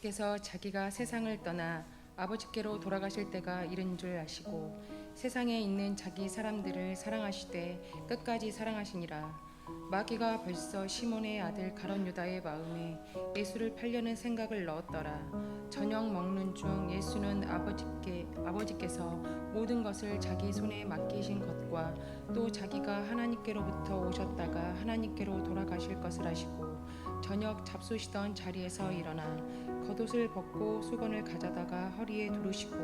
예수께서 자기가 세상을 떠나 아버지께로 돌아가실 때가 이른 줄 아시고 세상에 있는 자기 사람들을 사랑하시되 끝까지 사랑하시니라. 마귀가 벌써 시몬의 아들 가룟 유다의 마음에 예수를 팔려는 생각을 넣었더라. 저녁 먹는 중 예수는 아버지께서 모든 것을 자기 손에 맡기신 것과 또 자기가 하나님께로부터 오셨다가 하나님께로 돌아가실 것을 아시고 저녁 잡수시던 자리에서 일어나 겉옷을 벗고 수건을 가져다가 허리에 두르시고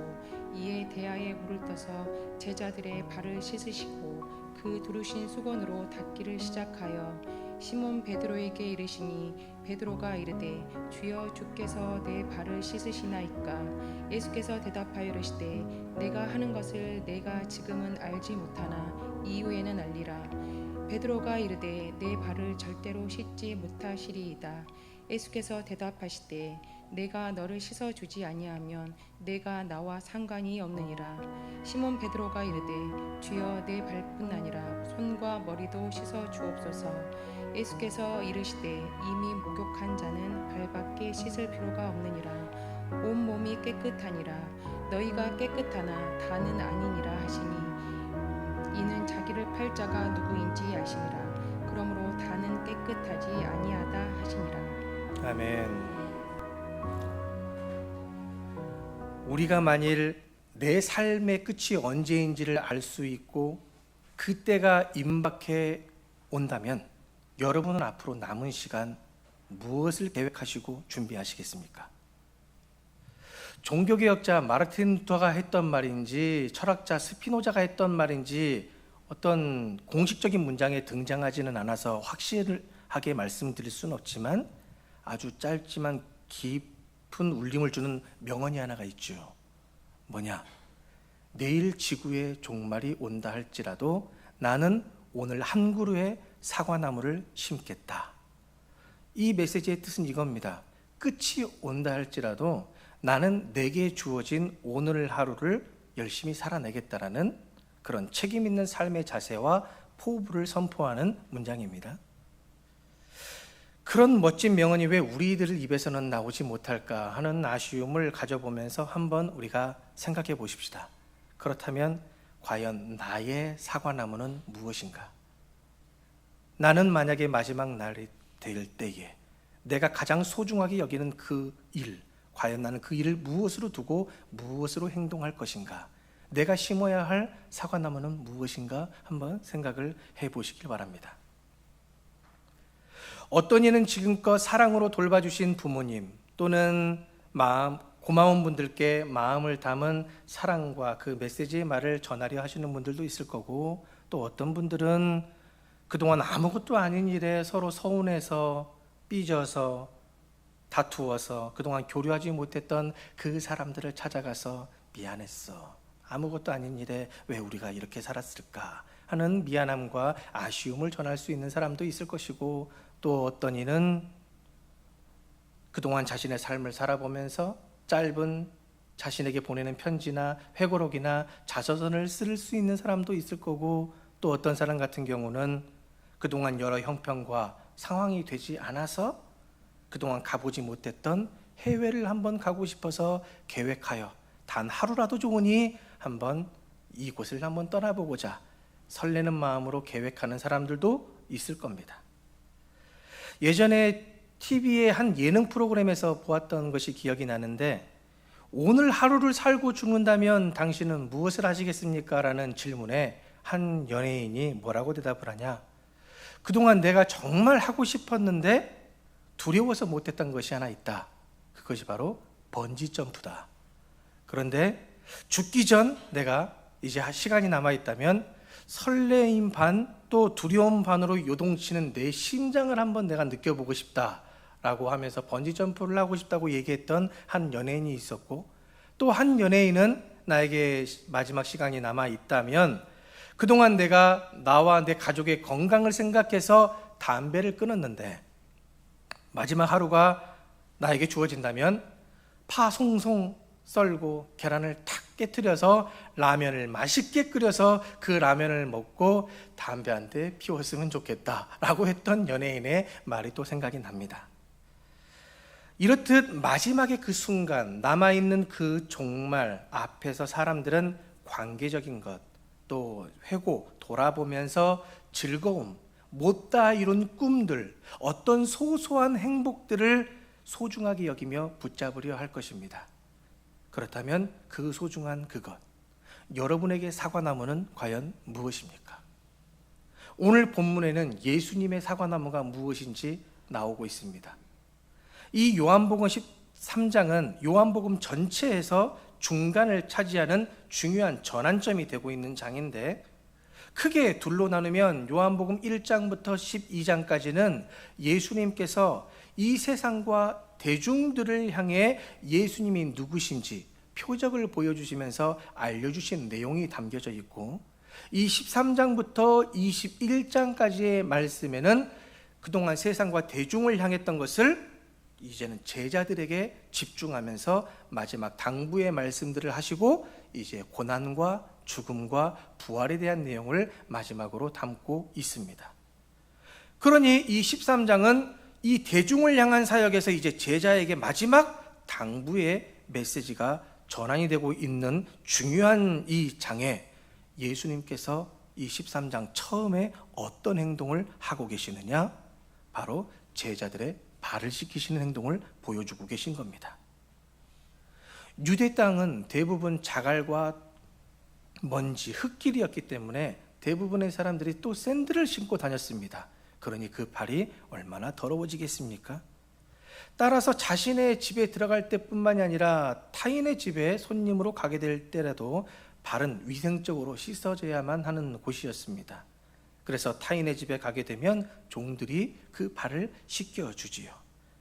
이에 대야에 물을 떠서 제자들의 발을 씻으시고 그 두르신 수건으로 닦기를 시작하여 시몬 베드로에게 이르시니 베드로가 이르되 주여 주께서 내 발을 씻으시나이까. 예수께서 대답하여 이르시되 내가 하는 것을 내가 지금은 알지 못하나 이후에는 알리라. 베드로가 이르되 내 발을 절대로 씻지 못하시리이다. 예수께서 대답하시되 내가 너를 씻어주지 아니하면 내가 나와 상관이 없느니라. 시몬 베드로가 이르되 주여 내 발뿐 아니라 손과 머리도 씻어 주옵소서. 예수께서 이르시되 이미 목욕한 자는 발밖에 씻을 필요가 없느니라. 온 몸이 깨끗하니라. 너희가 깨끗하나 다는 아니니라 하시니 이는 자기를 팔 자가 누구인지 아시니라. 그러므로 다는 깨끗하지 아니하다 하시니라. 아멘. 우리가 만일 내 삶의 끝이 언제인지를 알 수 있고 그때가 임박해 온다면 여러분은 앞으로 남은 시간 무엇을 계획하시고 준비하시겠습니까? 종교개혁자 마르틴 루터가 했던 말인지 철학자 스피노자가 했던 말인지 어떤 공식적인 문장에 등장하지는 않아서 확실하게 말씀드릴 수는 없지만 아주 짧지만 깊은 울림을 주는 명언이 하나가 있죠. 뭐냐? 내일 지구의 종말이 온다 할지라도 나는 오늘 한 그루의 사과나무를 심겠다. 이 메시지의 뜻은 이겁니다. 끝이 온다 할지라도 나는 내게 주어진 오늘 하루를 열심히 살아내겠다라는 그런 책임 있는 삶의 자세와 포부를 선포하는 문장입니다. 그런 멋진 명언이 왜 우리들 입에서는 나오지 못할까 하는 아쉬움을 가져보면서 한번 우리가 생각해 보십시다. 그렇다면 과연 나의 사과나무는 무엇인가? 나는 만약에 마지막 날이 될 때에 내가 가장 소중하게 여기는 그 일, 과연 나는 그 일을 무엇으로 두고 무엇으로 행동할 것인가? 내가 심어야 할 사과나무는 무엇인가? 한번 생각을 해보시길 바랍니다. 어떤 이는 지금껏 사랑으로 돌봐주신 부모님 또는 고마운 분들께 마음을 담은 사랑과 그 메시지의 말을 전하려 하시는 분들도 있을 거고, 또 어떤 분들은 그동안 아무것도 아닌 일에 서로 서운해서 삐져서 다투어서 그동안 교류하지 못했던 그 사람들을 찾아가서 미안했어, 아무것도 아닌 일에 왜 우리가 이렇게 살았을까 하는 미안함과 아쉬움을 전할 수 있는 사람도 있을 것이고, 또 어떤 이는 그동안 자신의 삶을 살아보면서 짧은 자신에게 보내는 편지나 회고록이나 자서전을 쓸 수 있는 사람도 있을 거고, 또 어떤 사람 같은 경우는 그동안 여러 형편과 상황이 되지 않아서 그동안 가보지 못했던 해외를 한번 가고 싶어서 계획하여 단 하루라도 좋으니 한번 이곳을 한번 떠나보고자 설레는 마음으로 계획하는 사람들도 있을 겁니다. 예전에 TV의 한 예능 프로그램에서 보았던 것이 기억이 나는데, 오늘 하루를 살고 죽는다면 당신은 무엇을 하시겠습니까? 라는 질문에 한 연예인이 뭐라고 대답을 하냐? 그동안 내가 정말 하고 싶었는데 두려워서 못했던 것이 하나 있다. 그것이 바로 번지 점프다. 그런데 죽기 전 내가 이제 시간이 남아있다면 설레임 반 또 두려움 반으로 요동치는 내 심장을 한번 내가 느껴보고 싶다라고 하면서 번지 점프를 하고 싶다고 얘기했던 한 연예인이 있었고, 또 한 연예인은 나에게 마지막 시간이 남아있다면 그동안 내가 나와 내 가족의 건강을 생각해서 담배를 끊었는데 마지막 하루가 나에게 주어진다면 파 송송 썰고 계란을 탁 깨트려서 라면을 맛있게 끓여서 그 라면을 먹고 담배 한 대 피웠으면 좋겠다라고 했던 연예인의 말이 또 생각이 납니다. 이렇듯 마지막의 그 순간, 남아있는 그 종말 앞에서 사람들은 관계적인 것, 또 회고, 돌아보면서 즐거움, 못다 이룬 꿈들, 어떤 소소한 행복들을 소중하게 여기며 붙잡으려 할 것입니다. 그렇다면 그 소중한 그것, 여러분에게 사과나무는 과연 무엇입니까? 오늘 본문에는 예수님의 사과나무가 무엇인지 나오고 있습니다. 이 요한복음 13장은 요한복음 전체에서 중간을 차지하는 중요한 전환점이 되고 있는 장인데, 크게 둘로 나누면 요한복음 1장부터 12장까지는 예수님께서 이 세상과 대중들을 향해 예수님이 누구신지 표적을 보여주시면서 알려주신 내용이 담겨져 있고, 이 13장부터 21장까지의 말씀에는 그동안 세상과 대중을 향했던 것을 이제는 제자들에게 집중하면서 마지막 당부의 말씀들을 하시고, 이제 고난과 죽음과 부활에 대한 내용을 마지막으로 담고 있습니다. 그러니 이 13장은 이 대중을 향한 사역에서 이제 제자에게 마지막 당부의 메시지가 전환이 되고 있는 중요한 이 장에 예수님께서 이 13장 처음에 어떤 행동을 하고 계시느냐? 바로 제자들의 발을 씻기시는 행동을 보여주고 계신 겁니다. 유대 땅은 대부분 자갈과 먼지, 흙길이었기 때문에 대부분의 사람들이 또 샌들을 신고 다녔습니다. 그러니 그 발이 얼마나 더러워지겠습니까? 따라서 자신의 집에 들어갈 때뿐만이 아니라 타인의 집에 손님으로 가게 될 때라도 발은 위생적으로 씻어져야만 하는 곳이었습니다. 그래서 타인의 집에 가게 되면 종들이 그 발을 씻겨주지요.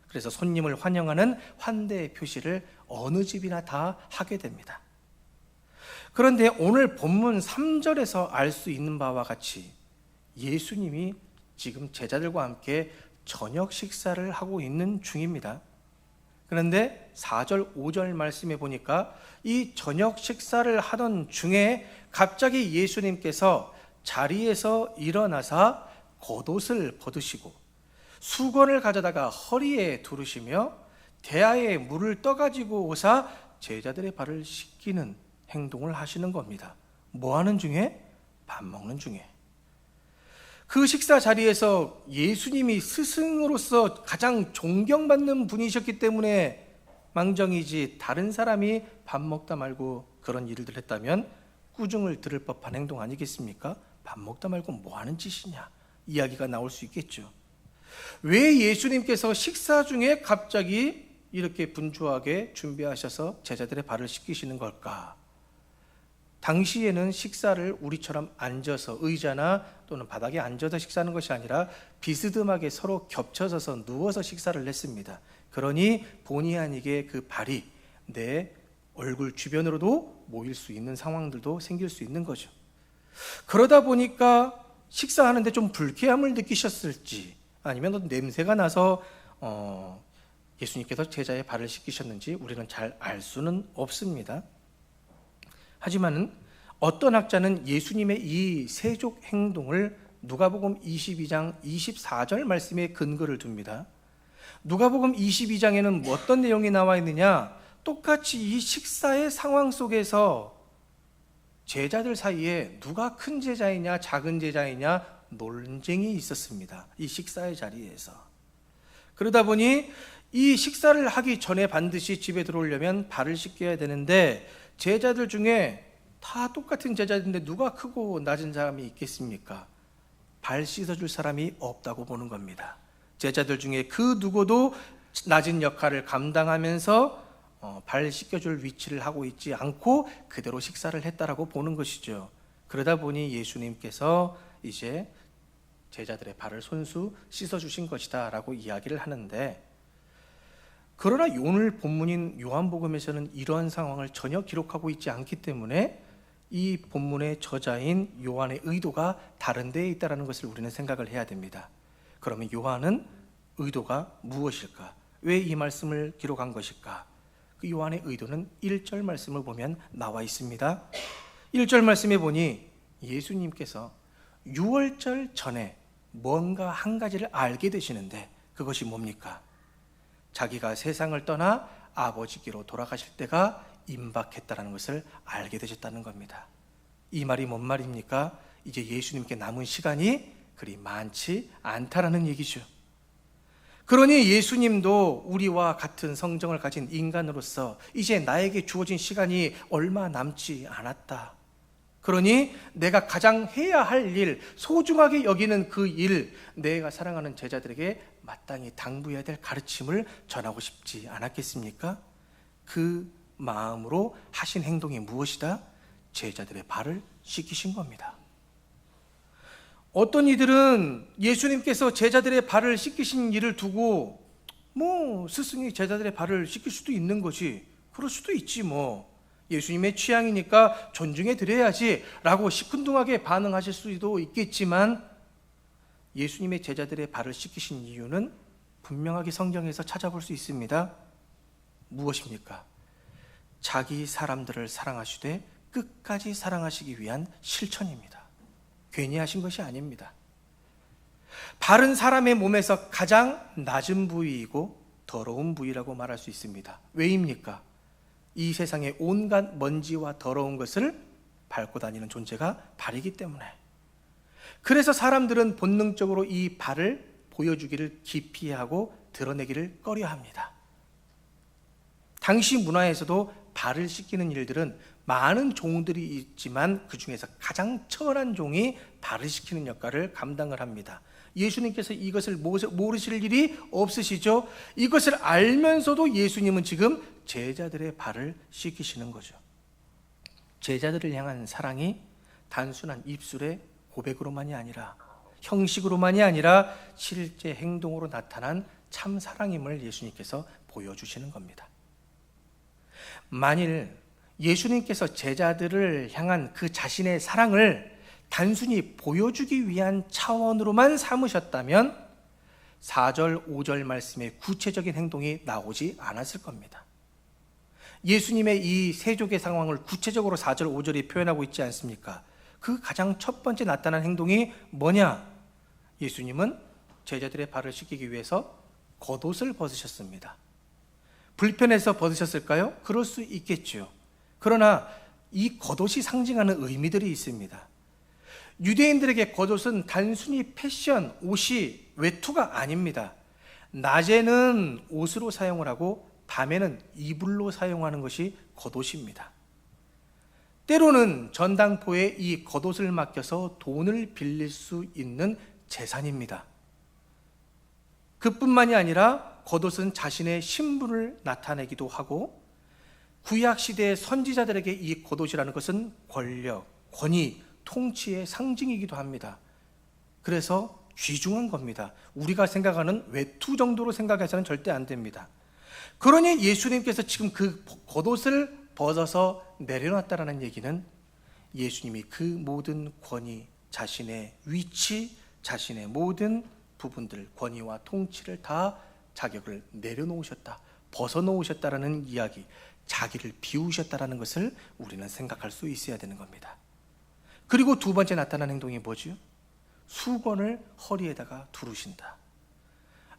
그래서 손님을 환영하는 환대의 표시를 어느 집이나 다 하게 됩니다. 그런데 오늘 본문 3절에서 알 수 있는 바와 같이 예수님이 지금 제자들과 함께 저녁 식사를 하고 있는 중입니다. 그런데 4절, 5절 말씀에 보니까 이 저녁 식사를 하던 중에 갑자기 예수님께서 자리에서 일어나사 겉옷을 벗으시고 수건을 가져다가 허리에 두르시며 대야에 물을 떠가지고 오사 제자들의 발을 씻기는 행동을 하시는 겁니다. 뭐 하는 중에? 밥 먹는 중에. 그 식사 자리에서 예수님이 스승으로서 가장 존경받는 분이셨기 때문에 망정이지, 다른 사람이 밥 먹다 말고 그런 일을 했다면 꾸중을 들을 법한 행동 아니겠습니까? 밥 먹다 말고 뭐 하는 짓이냐 이야기가 나올 수 있겠죠. 왜 예수님께서 식사 중에 갑자기 이렇게 분주하게 준비하셔서 제자들의 발을 씻기시는 걸까? 당시에는 식사를 우리처럼 앉아서 의자나 또는 바닥에 앉아서 식사하는 것이 아니라 비스듬하게 서로 겹쳐져서 누워서 식사를 했습니다. 그러니 본의 아니게 그 발이 내 얼굴 주변으로도 모일 수 있는 상황들도 생길 수 있는 거죠. 그러다 보니까 식사하는데 좀 불쾌함을 느끼셨을지, 아니면 냄새가 나서 예수님께서 제자의 발을 씻기셨는지 우리는 잘 알 수는 없습니다. 하지만 어떤 학자는 예수님의 이 세족 행동을 누가복음 22장 24절 말씀에 근거를 둡니다. 누가복음 22장에는 어떤 내용이 나와 있느냐? 똑같이 이 식사의 상황 속에서 제자들 사이에 누가 큰 제자이냐 작은 제자이냐 논쟁이 있었습니다. 이 식사의 자리에서. 그러다 보니 이 식사를 하기 전에 반드시 집에 들어오려면 발을 씻겨야 되는데, 제자들 중에 다 똑같은 제자들인데 누가 크고 낮은 사람이 있겠습니까? 발 씻어줄 사람이 없다고 보는 겁니다. 제자들 중에 그 누구도 낮은 역할을 감당하면서 발 씻겨줄 위치를 하고 있지 않고 그대로 식사를 했다라고 보는 것이죠. 그러다 보니 예수님께서 이제 제자들의 발을 손수 씻어주신 것이다 라고 이야기를 하는데, 그러나 오늘 본문인 요한복음에서는 이러한 상황을 전혀 기록하고 있지 않기 때문에 이 본문의 저자인 요한의 의도가 다른 데에 있다는 것을 우리는 생각을 해야 됩니다. 그러면 요한은 의도가 무엇일까? 왜 이 말씀을 기록한 것일까? 그 요한의 의도는 1절 말씀을 보면 나와 있습니다. 1절 말씀에 보니 예수님께서 유월절 전에 뭔가 한 가지를 알게 되시는데, 그것이 뭡니까? 자기가 세상을 떠나 아버지께로 돌아가실 때가 임박했다는 것을 알게 되셨다는 겁니다. 이 말이 뭔 말입니까? 이제 예수님께 남은 시간이 그리 많지 않다라는 얘기죠. 그러니 예수님도 우리와 같은 성정을 가진 인간으로서 이제 나에게 주어진 시간이 얼마 남지 않았다. 그러니 내가 가장 해야 할 일, 소중하게 여기는 그 일, 내가 사랑하는 제자들에게 마땅히 당부해야 될 가르침을 전하고 싶지 않았겠습니까? 그 마음으로 하신 행동이 무엇이다? 제자들의 발을 씻기신 겁니다. 어떤 이들은 예수님께서 제자들의 발을 씻기신 일을 두고 스승이 제자들의 발을 씻길 수도 있는 거지, 그럴 수도 있지 예수님의 취향이니까 존중해 드려야지 라고 시큰둥하게 반응하실 수도 있겠지만, 예수님의 제자들의 발을 씻기신 이유는 분명하게 성경에서 찾아볼 수 있습니다. 무엇입니까? 자기 사람들을 사랑하시되 끝까지 사랑하시기 위한 실천입니다. 괜히 하신 것이 아닙니다. 발은 사람의 몸에서 가장 낮은 부위이고 더러운 부위라고 말할 수 있습니다. 왜입니까? 이 세상의 온갖 먼지와 더러운 것을 밟고 다니는 존재가 발이기 때문에. 그래서 사람들은 본능적으로 이 발을 보여주기를 기피하고 드러내기를 꺼려합니다. 당시 문화에서도 발을 씻기는 일들은 많은 종들이 있지만 그 중에서 가장 천한 종이 발을 씻기는 역할을 감당을 합니다. 예수님께서 이것을 모르실 일이 없으시죠? 이것을 알면서도 예수님은 지금 제자들의 발을 씻기시는 거죠. 제자들을 향한 사랑이 단순한 입술의 고백으로만이 아니라, 형식으로만이 아니라 실제 행동으로 나타난 참 사랑임을 예수님께서 보여주시는 겁니다. 만일 예수님께서 제자들을 향한 그 자신의 사랑을 단순히 보여주기 위한 차원으로만 삼으셨다면 4절, 5절 말씀의 구체적인 행동이 나오지 않았을 겁니다. 예수님의 이 세족의 상황을 구체적으로 4절, 5절이 표현하고 있지 않습니까? 그 가장 첫 번째 나타난 행동이 뭐냐? 예수님은 제자들의 발을 씻기기 위해서 겉옷을 벗으셨습니다. 불편해서 벗으셨을까요? 그럴 수 있겠죠. 그러나 이 겉옷이 상징하는 의미들이 있습니다. 유대인들에게 겉옷은 단순히 패션, 옷이 외투가 아닙니다. 낮에는 옷으로 사용을 하고 밤에는 이불로 사용하는 것이 겉옷입니다. 때로는 전당포에 이 겉옷을 맡겨서 돈을 빌릴 수 있는 재산입니다. 그뿐만이 아니라 겉옷은 자신의 신분을 나타내기도 하고, 구약시대의 선지자들에게 이 겉옷이라는 것은 권력, 권위, 통치의 상징이기도 합니다. 그래서 귀중한 겁니다. 우리가 생각하는 외투 정도로 생각해서는 절대 안 됩니다. 그러니 예수님께서 지금 그 겉옷을 벗어서 내려놨다라는 얘기는 예수님이 그 모든 권위, 자신의 위치, 자신의 모든 부분들, 권위와 통치를 다 자격을 내려놓으셨다, 벗어놓으셨다라는 이야기, 자기를 비우셨다라는 것을 우리는 생각할 수 있어야 되는 겁니다. 그리고 두 번째 나타난 행동이 뭐죠? 수건을 허리에다가 두르신다.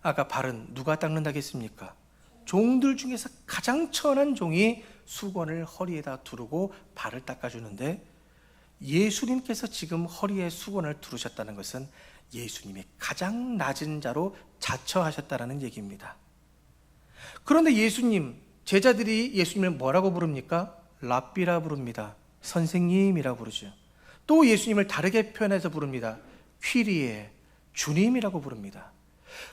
아까 발은 누가 닦는다겠습니까? 종들 중에서 가장 천한 종이 수건을 허리에다 두르고 발을 닦아주는데, 예수님께서 지금 허리에 수건을 두르셨다는 것은 예수님이 가장 낮은 자로 자처하셨다는 얘기입니다. 그런데 제자들이 예수님을 뭐라고 부릅니까? 랍비라 부릅니다. 선생님이라 부르죠. 또 예수님을 다르게 표현해서 부릅니다. 퀴리에, 주님이라고 부릅니다.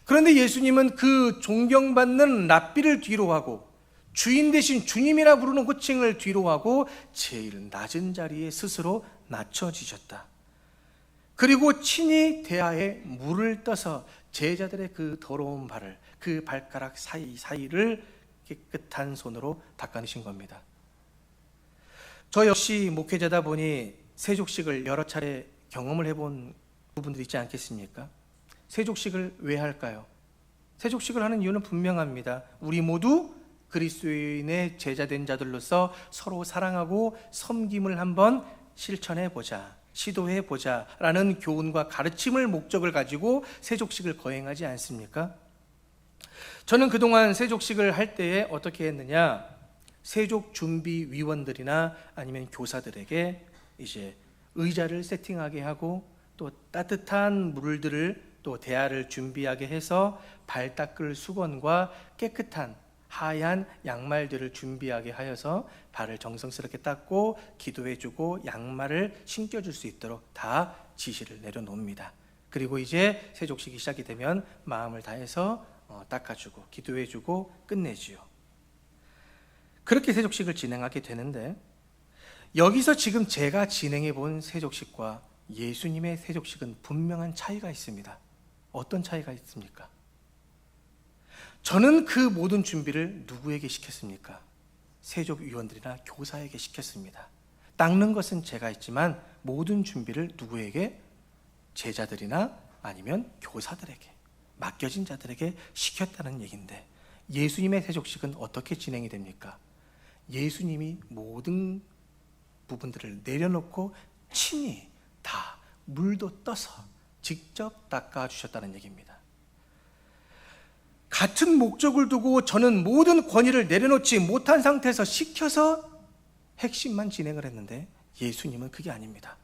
그런데 예수님은 그 존경받는 랍비를 뒤로 하고 주인 대신 주님이라 부르는 호칭을 뒤로 하고 제일 낮은 자리에 스스로 낮춰지셨다. 그리고 친히 대야에 물을 떠서 제자들의 그 더러운 발을, 그 발가락 사이사이를 깨끗한 손으로 닦아내신 겁니다. 저 역시 목회자다 보니 세족식을 여러 차례 경험을 해본 부분들이 있지 않겠습니까? 세족식을 왜 할까요? 세족식을 하는 이유는 분명합니다. 우리 모두 그리스도인의 제자된 자들로서 서로 사랑하고 섬김을 한번 실천해보자, 시도해보자 라는 교훈과 가르침을 목적을 가지고 세족식을 거행하지 않습니까? 저는 그동안 세족식을 할 때에 어떻게 했느냐, 세족 준비 위원들이나 아니면 교사들에게 이제 의자를 세팅하게 하고 또 따뜻한 물들을 또 대야를 준비하게 해서 발 닦을 수건과 깨끗한 하얀 양말들을 준비하게 하여서 발을 정성스럽게 닦고 기도해주고 양말을 신겨줄 수 있도록 다 지시를 내려놓습니다. 그리고 이제 세족식이 시작이 되면 마음을 다해서 닦아주고 기도해주고 끝내지요. 그렇게 세족식을 진행하게 되는데, 여기서 지금 제가 진행해 본 세족식과 예수님의 세족식은 분명한 차이가 있습니다. 어떤 차이가 있습니까? 저는 그 모든 준비를 누구에게 시켰습니까? 세족위원들이나 교사에게 시켰습니다. 닦는 것은 제가 했지만 모든 준비를 누구에게? 제자들이나 아니면 교사들에게, 맡겨진 자들에게 시켰다는 얘기인데, 예수님의 세족식은 어떻게 진행이 됩니까? 예수님이 모든 부분들을 내려놓고 친히 다 물도 떠서 직접 닦아주셨다는 얘기입니다. 같은 목적을 두고 저는 모든 권위를 내려놓지 못한 상태에서 시켜서 핵심만 진행을 했는데, 예수님은 그게 아닙니다.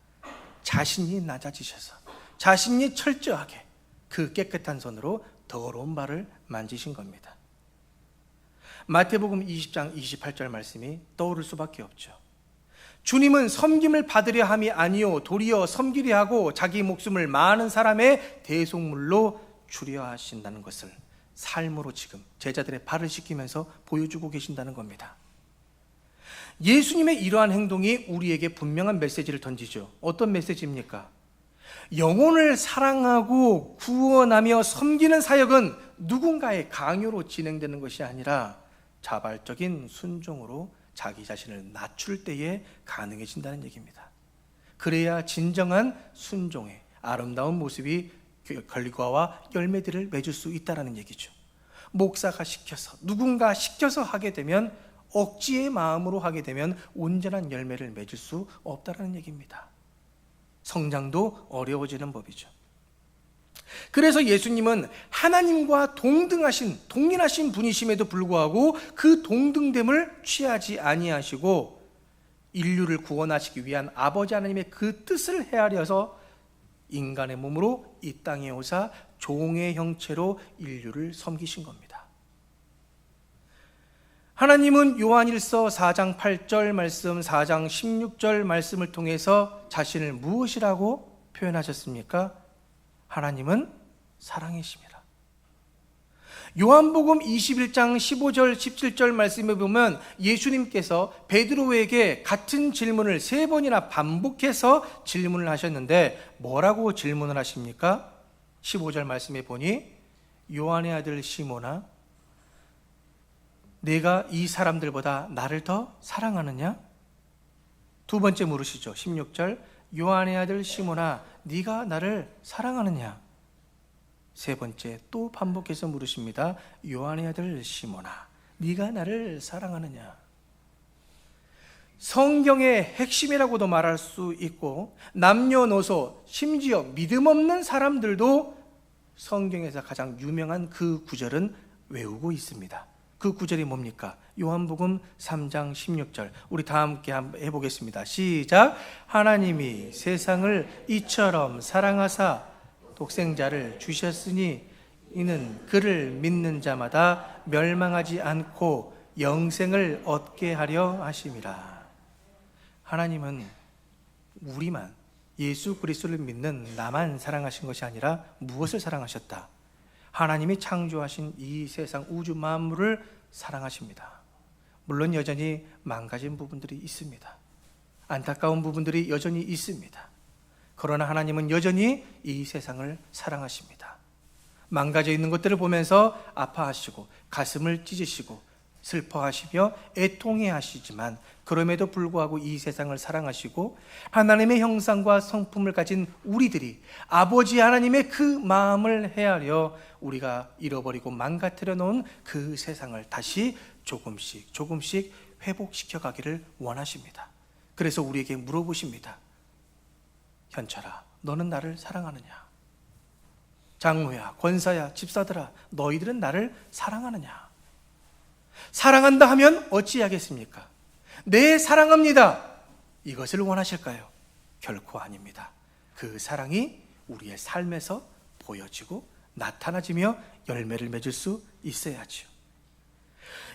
자신이 낮아지셔서 자신이 철저하게 그 깨끗한 손으로 더러운 발을 만지신 겁니다. 마태복음 20장 28절 말씀이 떠오를 수밖에 없죠. 주님은 섬김을 받으려 함이 아니요 도리어 섬기려 하고 자기 목숨을 많은 사람의 대속물로 주려 하신다는 것을 삶으로 지금 제자들의 발을 씻기면서 보여주고 계신다는 겁니다. 예수님의 이러한 행동이 우리에게 분명한 메시지를 던지죠. 어떤 메시지입니까? 영혼을 사랑하고 구원하며 섬기는 사역은 누군가의 강요로 진행되는 것이 아니라 자발적인 순종으로 자기 자신을 낮출 때에 가능해진다는 얘기입니다. 그래야 진정한 순종의 아름다운 모습이 결과와 열매들을 맺을 수 있다는 얘기죠. 목사가 시켜서, 누군가 시켜서 하게 되면, 억지의 마음으로 하게 되면 온전한 열매를 맺을 수 없다는 얘기입니다. 성장도 어려워지는 법이죠. 그래서 예수님은 하나님과 동일하신 분이심에도 불구하고 그 동등됨을 취하지 아니하시고 인류를 구원하시기 위한 아버지 하나님의 그 뜻을 헤아려서 인간의 몸으로 이 땅에 오사 종의 형체로 인류를 섬기신 겁니다. 하나님은 요한일서 4장 8절 말씀, 4장 16절 말씀을 통해서 자신을 무엇이라고 표현하셨습니까? 하나님은 사랑이십니다. 요한복음 21장 15절 17절 말씀에 보면 예수님께서 베드로에게 같은 질문을 3번이나 반복해서 질문을 하셨는데, 뭐라고 질문을 하십니까? 15절 말씀에 보니, 요한의 아들 시몬아, 내가 이 사람들보다 나를 더 사랑하느냐? 두 번째 물으시죠. 16절, 요한의 아들 시몬아, 네가 나를 사랑하느냐? 세 번째 또 반복해서 물으십니다. 요한의 아들 시몬아, 네가 나를 사랑하느냐? 성경의 핵심이라고도 말할 수 있고, 남녀노소 심지어 믿음 없는 사람들도 성경에서 가장 유명한 그 구절은 외우고 있습니다. 그 구절이 뭡니까? 요한복음 3장 16절. 우리 다 함께 한번 해보겠습니다. 시작. 하나님이 세상을 이처럼 사랑하사 독생자를 주셨으니 이는 그를 믿는 자마다 멸망하지 않고 영생을 얻게 하려 하심이라. 하나님은 우리만, 예수 그리스도를 믿는 나만 사랑하신 것이 아니라 무엇을 사랑하셨다? 하나님이 창조하신 이 세상 우주 만물을 사랑하십니다. 물론 여전히 망가진 부분들이 있습니다. 안타까운 부분들이 여전히 있습니다. 그러나 하나님은 여전히 이 세상을 사랑하십니다. 망가져 있는 것들을 보면서 아파하시고 가슴을 찢으시고 슬퍼하시며 애통해하시지만, 그럼에도 불구하고 이 세상을 사랑하시고 하나님의 형상과 성품을 가진 우리들이 아버지 하나님의 그 마음을 헤아려 우리가 잃어버리고 망가뜨려 놓은 그 세상을 다시 조금씩 회복시켜 가기를 원하십니다. 그래서 우리에게 물어보십니다. 현철아, 너는 나를 사랑하느냐? 장로야, 권사야, 집사들아, 너희들은 나를 사랑하느냐? 사랑한다 하면 어찌하겠습니까? 네, 사랑합니다. 이것을 원하실까요? 결코 아닙니다. 그 사랑이 우리의 삶에서 보여지고 나타나지며 열매를 맺을 수 있어야죠.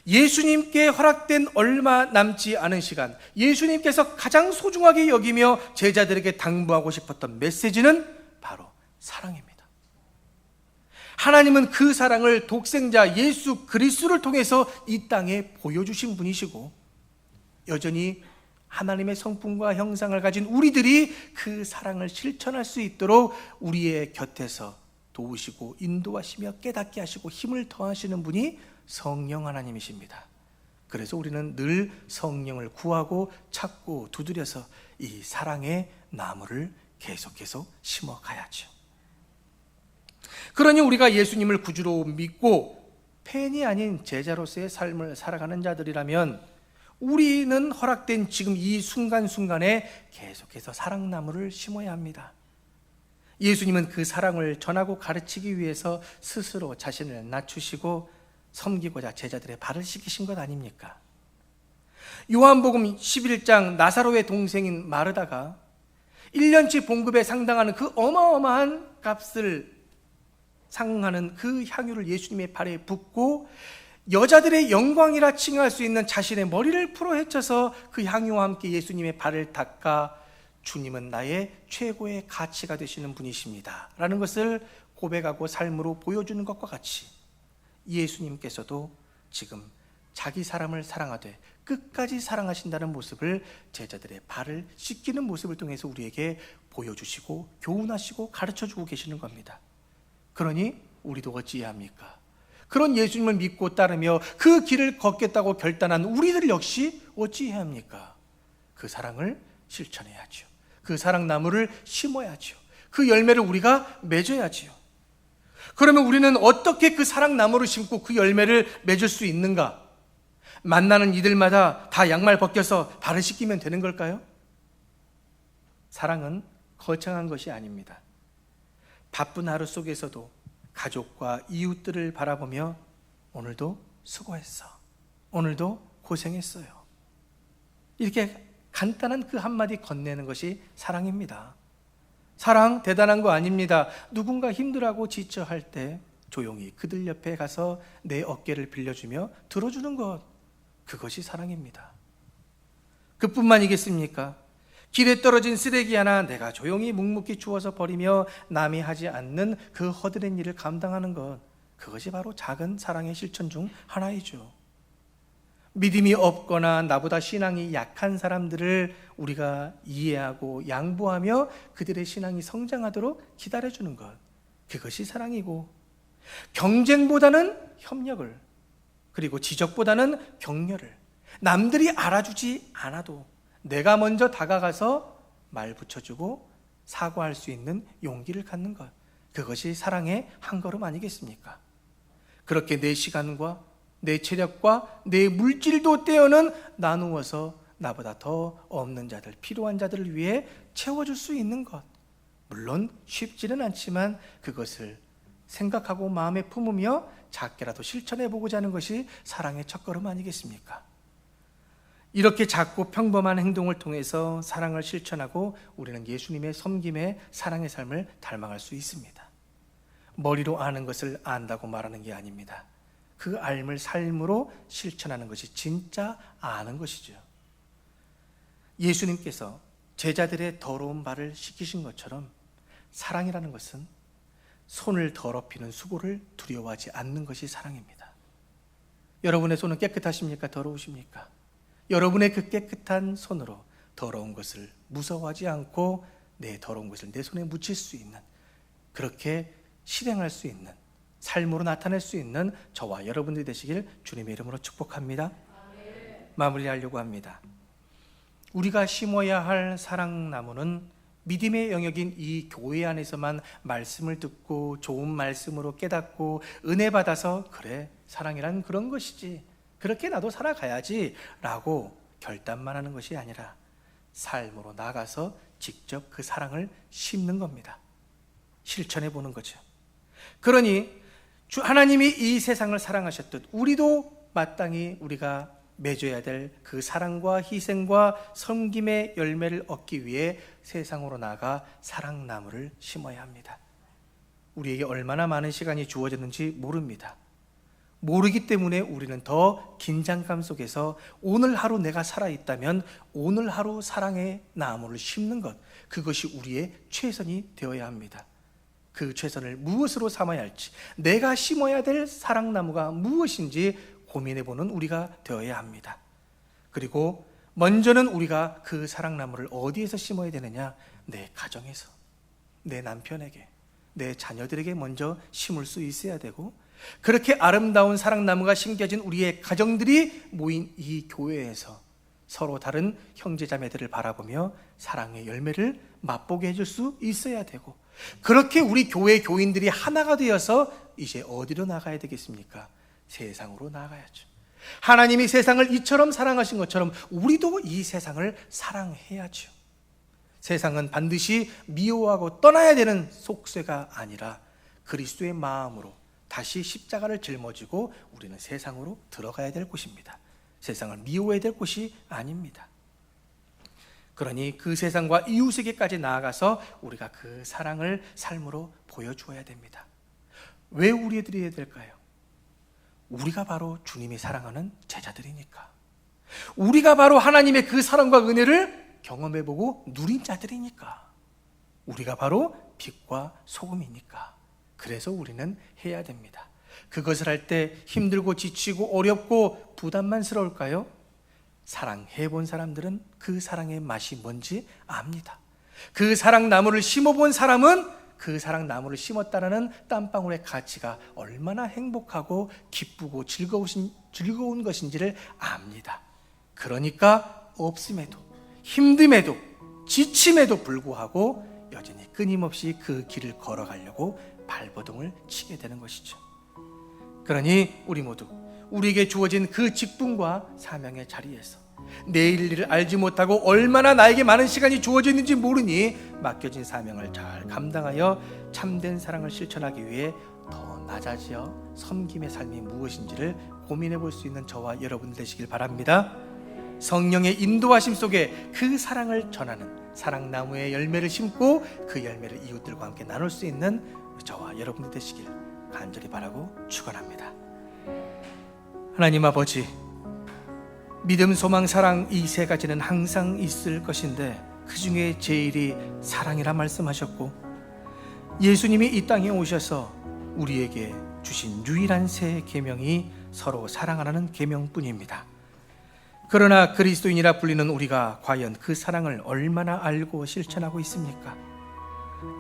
예수님께 허락된 얼마 남지 않은 시간, 예수님께서 가장 소중하게 여기며 제자들에게 당부하고 싶었던 메시지는 바로 사랑입니다. 하나님은 그 사랑을 독생자 예수 그리스도를 통해서 이 땅에 보여주신 분이시고, 여전히 하나님의 성품과 형상을 가진 우리들이 그 사랑을 실천할 수 있도록 우리의 곁에서 도우시고 인도하시며 깨닫게 하시고 힘을 더하시는 분이 성령 하나님이십니다. 그래서 우리는 늘 성령을 구하고 찾고 두드려서 이 사랑의 나무를 계속해서 심어가야죠. 그러니 우리가 예수님을 구주로 믿고 팬이 아닌 제자로서의 삶을 살아가는 자들이라면 우리는 허락된 지금 이 순간순간에 계속해서 사랑나무를 심어야 합니다. 예수님은 그 사랑을 전하고 가르치기 위해서 스스로 자신을 낮추시고 섬기고자 제자들의 발을 씻기신 것 아닙니까? 요한복음 11장 나사로의 동생인 마르다가 1년치 봉급에 상당하는 그 어마어마한 값을 상하는 그 향유를 예수님의 발에 붓고 여자들의 영광이라 칭할 수 있는 자신의 머리를 풀어 헤쳐서 그 향유와 함께 예수님의 발을 닦아 주님은 나의 최고의 가치가 되시는 분이십니다 라는 것을 고백하고 삶으로 보여주는 것과 같이 예수님께서도 지금 자기 사람을 사랑하되 끝까지 사랑하신다는 모습을 제자들의 발을 씻기는 모습을 통해서 우리에게 보여주시고 교훈하시고 가르쳐주고 계시는 겁니다. 그러니 우리도 어찌해야 합니까? 그런 예수님을 믿고 따르며 그 길을 걷겠다고 결단한 우리들 역시 어찌해야 합니까? 그 사랑을 실천해야죠. 그 사랑나무를 심어야죠. 그 열매를 우리가 맺어야지요. 그러면 우리는 어떻게 그 사랑나무를 심고 그 열매를 맺을 수 있는가? 만나는 이들마다 다 양말 벗겨서 발을 씻기면 되는 걸까요? 사랑은 거창한 것이 아닙니다. 바쁜 하루 속에서도 가족과 이웃들을 바라보며 오늘도 수고했어, 오늘도 고생했어요, 이렇게 간단한 그 한마디 건네는 것이 사랑입니다. 사랑 대단한 거 아닙니다. 누군가 힘들어하고 지쳐할 때 조용히 그들 옆에 가서 내 어깨를 빌려주며 들어주는 것, 그것이 사랑입니다. 그뿐만이겠습니까? 길에 떨어진 쓰레기 하나 내가 조용히 묵묵히 주워서 버리며 남이 하지 않는 그 허드렛 일을 감당하는 것, 그것이 바로 작은 사랑의 실천 중 하나이죠. 믿음이 없거나 나보다 신앙이 약한 사람들을 우리가 이해하고 양보하며 그들의 신앙이 성장하도록 기다려주는 것, 그것이 사랑이고, 경쟁보다는 협력을, 그리고 지적보다는 격려를, 남들이 알아주지 않아도 내가 먼저 다가가서 말 붙여주고 사과할 수 있는 용기를 갖는 것, 그것이 사랑의 한 걸음 아니겠습니까? 그렇게 내 시간과 내 체력과 내 물질도 떼어는 나누어서 나보다 더 없는 자들, 필요한 자들을 위해 채워줄 수 있는 것, 물론 쉽지는 않지만 그것을 생각하고 마음에 품으며 작게라도 실천해보고자 하는 것이 사랑의 첫걸음 아니겠습니까? 이렇게 작고 평범한 행동을 통해서 사랑을 실천하고 우리는 예수님의 섬김의 사랑의 삶을 닮아갈 수 있습니다. 머리로 아는 것을 안다고 말하는 게 아닙니다. 그 알을 삶으로 실천하는 것이 진짜 아는 것이죠. 예수님께서 제자들의 더러운 발을 씻기신 것처럼 사랑이라는 것은 손을 더럽히는 수고를 두려워하지 않는 것이 사랑입니다. 여러분의 손은 깨끗하십니까? 더러우십니까? 여러분의 그 깨끗한 손으로 더러운 것을 무서워하지 않고 내 더러운 것을 내 손에 묻힐 수 있는, 그렇게 실행할 수 있는, 삶으로 나타낼 수 있는 저와 여러분들이 되시길 주님의 이름으로 축복합니다. 마무리하려고 합니다. 우리가 심어야 할 사랑나무는 믿음의 영역인 이 교회 안에서만 말씀을 듣고 좋은 말씀으로 깨닫고 은혜 받아서 그래, 사랑이란 그런 것이지, 그렇게 나도 살아가야지 라고 결단만 하는 것이 아니라 삶으로 나가서 직접 그 사랑을 심는 겁니다. 실천해 보는 거죠. 그러니 하나님이 이 세상을 사랑하셨듯 우리도 마땅히 우리가 맺어야 될 그 사랑과 희생과 섬김의 열매를 얻기 위해 세상으로 나아가 사랑나무를 심어야 합니다. 우리에게 얼마나 많은 시간이 주어졌는지 모릅니다. 모르기 때문에 우리는 더 긴장감 속에서 오늘 하루 내가 살아있다면 오늘 하루 사랑의 나무를 심는 것, 그것이 우리의 최선이 되어야 합니다. 그 최선을 무엇으로 삼아야 할지, 내가 심어야 될 사랑나무가 무엇인지 고민해보는 우리가 되어야 합니다. 그리고 먼저는 우리가 그 사랑나무를 어디에서 심어야 되느냐? 내 가정에서, 내 남편에게, 내 자녀들에게 먼저 심을 수 있어야 되고, 그렇게 아름다운 사랑나무가 심겨진 우리의 가정들이 모인 이 교회에서 서로 다른 형제자매들을 바라보며 사랑의 열매를 맛보게 해줄 수 있어야 되고, 그렇게 우리 교회 교인들이 하나가 되어서 이제 어디로 나가야 되겠습니까? 세상으로 나가야죠. 하나님이 세상을 이처럼 사랑하신 것처럼 우리도 이 세상을 사랑해야죠. 세상은 반드시 미워하고 떠나야 되는 속죄가 아니라 그리스도의 마음으로 다시 십자가를 짊어지고 우리는 세상으로 들어가야 될 곳입니다. 세상을 미워해야 될 곳이 아닙니다. 그러니 그 세상과 이웃에게까지 나아가서 우리가 그 사랑을 삶으로 보여주어야 됩니다. 왜 우리들이 해야 될까요? 우리가 바로 주님이 사랑하는 제자들이니까. 우리가 바로 하나님의 그 사랑과 은혜를 경험해보고 누린 자들이니까. 우리가 바로 빛과 소금이니까. 그래서 우리는 해야 됩니다. 그것을 할 때 힘들고 지치고 어렵고 부담만스러울까요? 사랑해본 사람들은 그 사랑의 맛이 뭔지 압니다. 그 사랑나무를 심어본 사람은 그 사랑나무를 심었다는 땀방울의 가치가 얼마나 행복하고 기쁘고 즐거운 것인지를 압니다. 그러니까 없음에도 힘듦에도 지침에도 불구하고 여전히 끊임없이 그 길을 걸어가려고 발버둥을 치게 되는 것이죠. 그러니 우리 모두 우리에게 주어진 그 직분과 사명의 자리에서 내일 일을 알지 못하고 얼마나 나에게 많은 시간이 주어졌는지 모르니 맡겨진 사명을 잘 감당하여 참된 사랑을 실천하기 위해 더 낮아지어 섬김의 삶이 무엇인지를 고민해 볼 수 있는 저와 여러분 되시길 바랍니다. 성령의 인도하심 속에 그 사랑을 전하는 사랑나무의 열매를 심고 그 열매를 이웃들과 함께 나눌 수 있는 저와 여러분들 되시길 간절히 바라고 축원합니다. 하나님 아버지, 믿음, 소망, 사랑 이 세 가지는 항상 있을 것인데 그 중에 제일이 사랑이라 말씀하셨고, 예수님이 이 땅에 오셔서 우리에게 주신 유일한 새 계명이 서로 사랑하라는 계명뿐입니다. 그러나 그리스도인이라 불리는 우리가 과연 그 사랑을 얼마나 알고 실천하고 있습니까?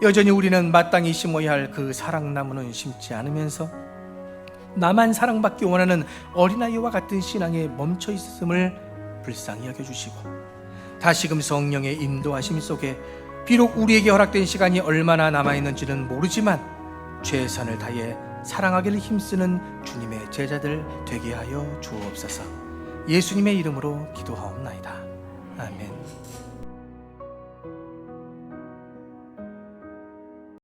여전히 우리는 마땅히 심어야 할 그 사랑나무는 심지 않으면서 나만 사랑받기 원하는 어린아이와 같은 신앙에 멈춰 있음을 불쌍히 여겨주시고, 다시금 성령의 인도하심 속에 비록 우리에게 허락된 시간이 얼마나 남아있는지는 모르지만 최선을 다해 사랑하기를 힘쓰는 주님의 제자들 되게 하여 주옵소서. 예수님의 이름으로 기도하옵나이다. 아멘.